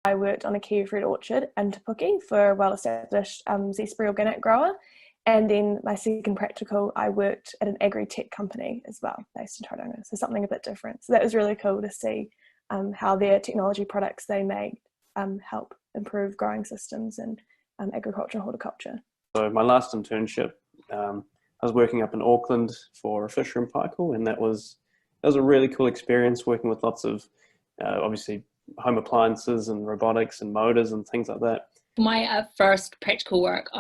I worked on a kiwifruit orchard in Te Puke for a well-established zestberry organic grower. And then my second practical, I worked at an agri-tech company as well, based in Tauranga, so something a bit different. So that was really cool to see how their technology products they make help improve growing systems and agriculture and horticulture. So my last internship, I was working up in Auckland for Fisherman Parker, and that was a really cool experience working with lots of obviously home appliances and robotics and motors and things like that. My first practical work,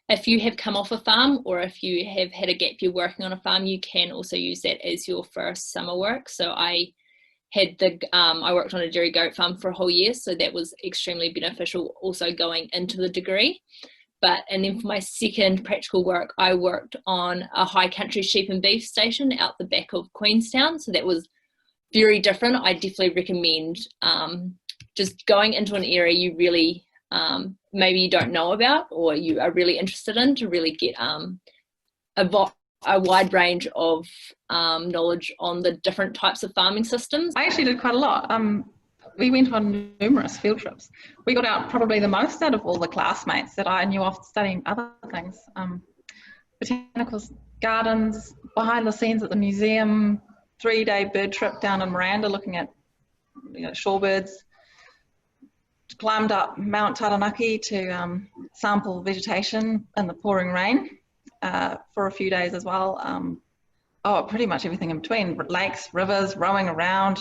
if you have come off a farm or if you have had a gap year working on a farm, you can also use that as your first summer work. So I worked on a dairy goat farm for a whole year, so that was extremely beneficial also going into the degree. And then for my second practical work, I worked on a high country sheep and beef station out the back of Queenstown. So that was very different. I definitely recommend just going into an area you really maybe you don't know about or you are really interested in, to really get a wide range of knowledge on the different types of farming systems. I actually did quite a lot. We went on numerous field trips. We got out probably the most out of all the classmates that I knew of studying other things. Botanical gardens, behind the scenes at the museum, 3-day bird trip down in Miranda looking at shorebirds. Climbed up Mount Taranaki to sample vegetation in the pouring rain for a few days as well. Pretty much everything in between. Lakes, rivers, rowing around.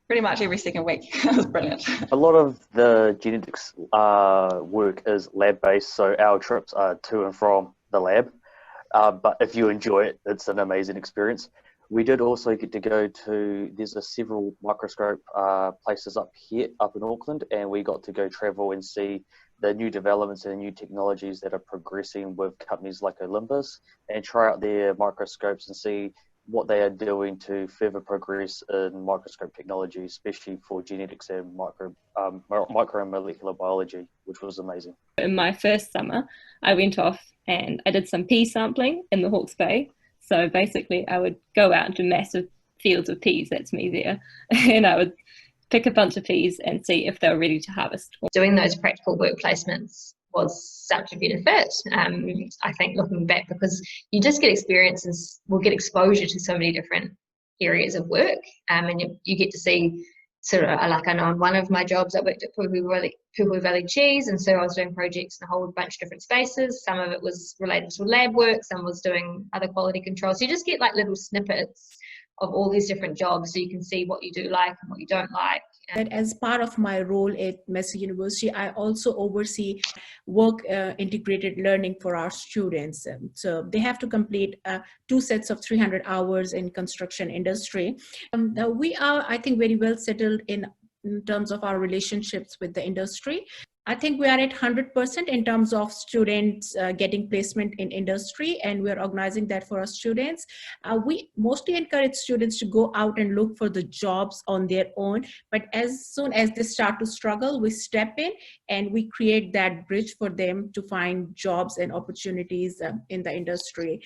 Pretty much every second week. It was brilliant. A lot of the genetics work is lab-based, so our trips are to and from the lab. But if you enjoy it, it's an amazing experience. We did also get to go to, there's several microscope places up in Auckland, and we got to go travel and see the new developments and new technologies that are progressing with companies like Olympus, and try out their microscopes and see what they are doing to further progress in microscope technology, especially for genetics and micro and molecular biology, which was amazing. In my first summer, I went off and I did some pea sampling in the Hawke's Bay. So basically I would go out into massive fields of peas, that's me there, and I would pick a bunch of peas and see if they were ready to harvest. Doing those practical work placements was such a benefit, I think, looking back, because you just get experiences, will get exposure to so many different areas of work, and you get to see sort of, like I know in one of my jobs I worked at Puhoi Valley Cheese, and so I was doing projects in a whole bunch of different spaces. Some of it was related to lab work, some was doing other quality control. So you just get like little snippets of all these different jobs, so you can see what you do like and what you don't like. And as part of my role at Massey University, I also oversee work integrated learning for our students. So they have to complete 2 sets of 300 hours in construction industry. We are, I think, very well settled in terms of our relationships with the industry. I think we are at 100% in terms of students getting placement in industry, and we're organizing that for our students. We mostly encourage students to go out and look for the jobs on their own, but as soon as they start to struggle, we step in and we create that bridge for them to find jobs and opportunities in the industry.